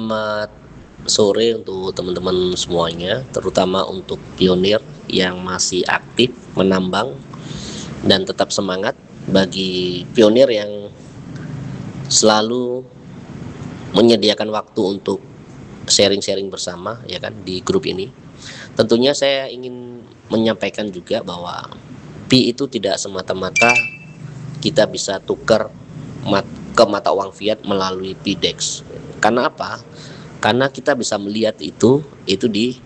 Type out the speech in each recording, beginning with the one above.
Selamat sore untuk teman-teman semuanya, terutama untuk pionir yang masih aktif menambang dan tetap semangat. Bagi pionir yang selalu menyediakan waktu untuk sharing-sharing bersama, ya kan, di grup ini. Tentunya saya ingin menyampaikan juga bahwa Pi itu tidak semata-mata kita bisa tukar ke mata uang fiat melalui PDEX. Karena apa? Karena kita bisa melihat itu di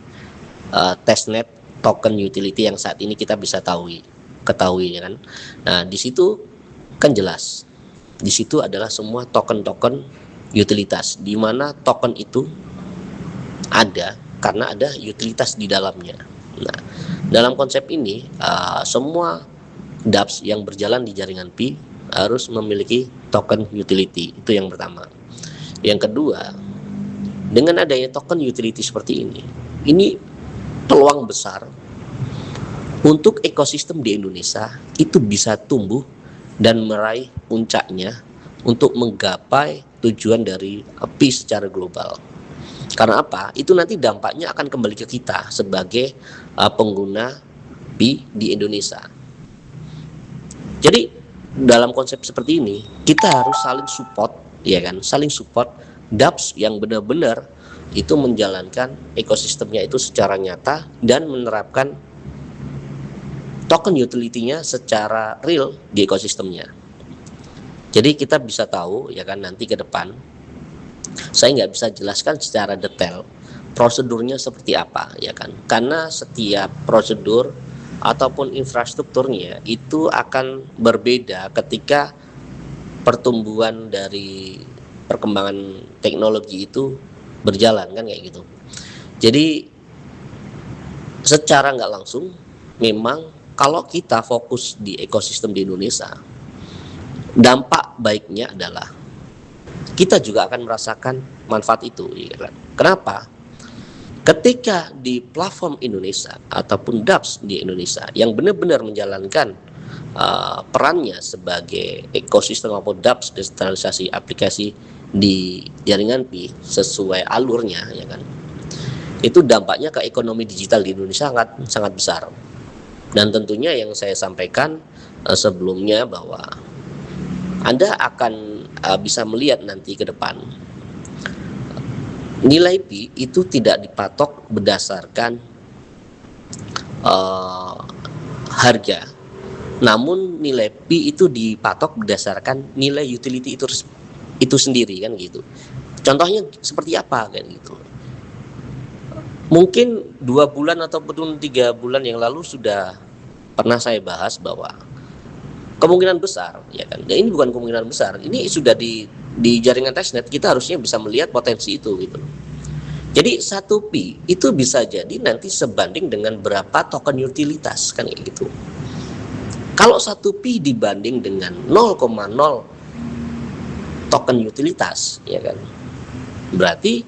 testnet token utility yang saat ini kita bisa ketahui, ya kan. Nah, di situ kan jelas. Di situ adalah semua token-token utilitas, di mana token itu ada karena ada utilitas di dalamnya. Nah, dalam konsep ini semua dApps yang berjalan di jaringan Pi harus memiliki token utility. Itu yang pertama. Yang kedua, dengan adanya token utility seperti ini peluang besar untuk ekosistem di Indonesia itu bisa tumbuh dan meraih puncaknya untuk menggapai tujuan dari Pi secara global. Karena apa? Itu nanti dampaknya akan kembali ke kita sebagai pengguna Pi di Indonesia. Jadi dalam konsep seperti ini kita harus saling support, ya kan? Saling support dApps yang benar-benar itu menjalankan ekosistemnya itu secara nyata dan menerapkan token utility-nya secara real di ekosistemnya. Jadi kita bisa tahu, ya kan, nanti ke depan saya nggak bisa jelaskan secara detail prosedurnya seperti apa, ya kan, karena setiap prosedur ataupun infrastrukturnya itu akan berbeda ketika pertumbuhan dari perkembangan teknologi itu berjalan, kan kayak gitu. Jadi secara nggak langsung memang kalau kita fokus di ekosistem di Indonesia, dampak baiknya adalah kita juga akan merasakan manfaat itu, ya kan? Kenapa? Ketika di platform Indonesia ataupun dApps di Indonesia yang benar-benar menjalankan perannya sebagai ekosistem maupun dApps desentralisasi aplikasi di jaringan Pi sesuai alurnya, ya kan, itu dampaknya ke ekonomi digital di Indonesia sangat besar. Dan tentunya yang saya sampaikan sebelumnya bahwa Anda akan bisa melihat nanti ke depan nilai Pi itu tidak dipatok berdasarkan harga, namun nilai Pi itu dipatok berdasarkan nilai utility itu sendiri, kan gitu. Contohnya seperti apa, kan gitu. Mungkin 2 bulan ataupun 3 bulan yang lalu sudah pernah saya bahas bahwa kemungkinan besar, ya kan. Dan ini bukan kemungkinan besar, ini sudah di jaringan testnet kita harusnya bisa melihat potensi itu, gitu. Jadi 1 Pi itu bisa jadi nanti sebanding dengan berapa token utilitas, kan kayak gitu. Kalau 1 Pi dibanding dengan 0,0 token utilitas, ya kan, berarti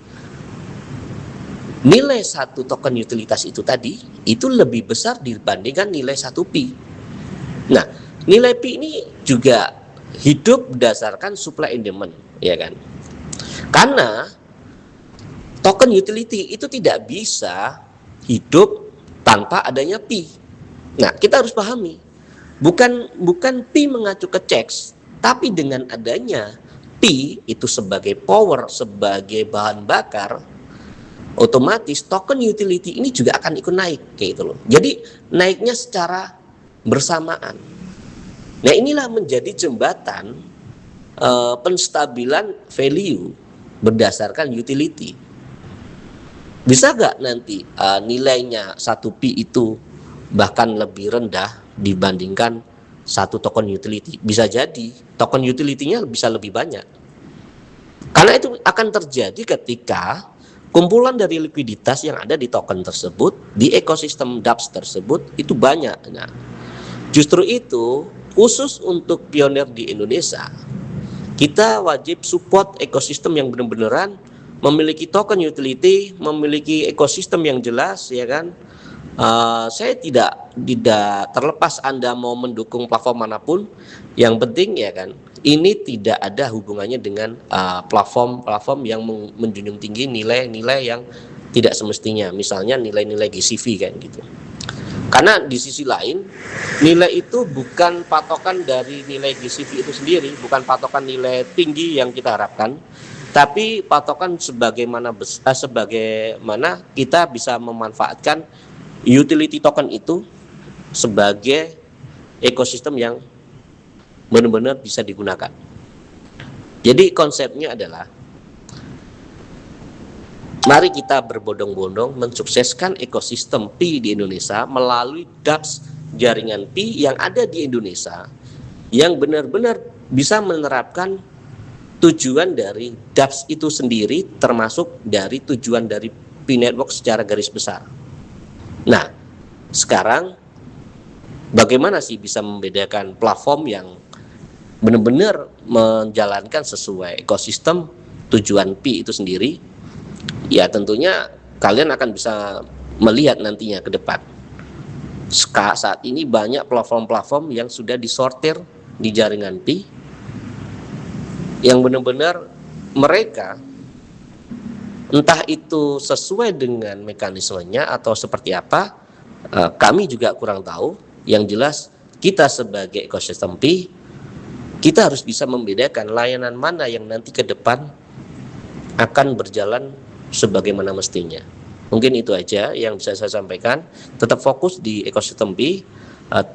nilai 1 token utilitas itu tadi itu lebih besar dibandingkan nilai 1 Pi. Nah, nilai Pi ini juga hidup berdasarkan supply and demand, ya kan. Karena token utility itu tidak bisa hidup tanpa adanya Pi. Nah, kita harus pahami, bukan Pi mengacu ke checks, tapi dengan adanya Pi itu sebagai power, sebagai bahan bakar, otomatis token utility ini juga akan ikut naik, kayak gitu loh. Jadi naiknya secara bersamaan. Nah, inilah menjadi jembatan penstabilan value berdasarkan utility. Bisa nggak nanti nilainya 1 Pi itu bahkan lebih rendah dibandingkan 1 token utility? Bisa jadi token utility-nya bisa lebih banyak. Karena itu akan terjadi ketika kumpulan dari likuiditas yang ada di token tersebut, di ekosistem dApps tersebut itu banyak. Nah, justru itu khusus untuk pionir di Indonesia, kita wajib support ekosistem yang benar-benaran memiliki token utility, memiliki ekosistem yang jelas, ya kan, Saya tidak terlepas Anda mau mendukung platform manapun, yang penting ya kan, ini tidak ada hubungannya dengan platform-platform yang menjunjung tinggi nilai-nilai yang tidak semestinya, misalnya nilai-nilai GCV kan gitu. Karena di sisi lain, nilai itu bukan patokan dari nilai GCV itu sendiri, bukan patokan nilai tinggi yang kita harapkan, tapi patokan sebagaimana kita bisa memanfaatkan utility token itu sebagai ekosistem yang benar-benar bisa digunakan. Jadi konsepnya adalah mari kita berbondong-bondong mensukseskan ekosistem Pi di Indonesia melalui dApps jaringan Pi yang ada di Indonesia yang benar-benar bisa menerapkan tujuan dari dApps itu sendiri, termasuk dari tujuan dari Pi Network secara garis besar. Nah, sekarang bagaimana sih bisa membedakan platform yang benar-benar menjalankan sesuai ekosistem tujuan Pi itu sendiri? Ya tentunya kalian akan bisa melihat nantinya ke depan. Saat ini banyak platform-platform yang sudah disortir di jaringan Pi yang benar-benar mereka entah itu sesuai dengan mekanismenya atau seperti apa, kami juga kurang tahu. Yang jelas kita sebagai ekosistem Pi, kita harus bisa membedakan layanan mana yang nanti ke depan akan berjalan sebagaimana mestinya. Mungkin itu aja yang bisa saya sampaikan. Tetap fokus di ekosistem Pi,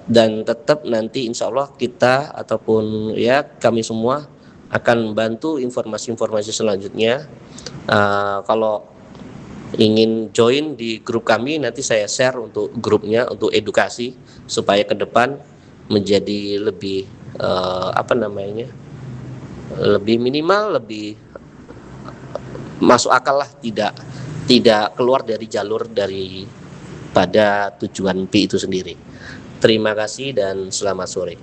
dan tetap nanti insya Allah kita ataupun ya kami semua akan bantu informasi-informasi selanjutnya. Kalau ingin join di grup kami, nanti saya share untuk grupnya untuk edukasi supaya ke depan menjadi lebih lebih minimal, lebih masuk akal lah, tidak keluar dari jalur dari pada tujuan Pi itu sendiri. Terima kasih dan selamat sore.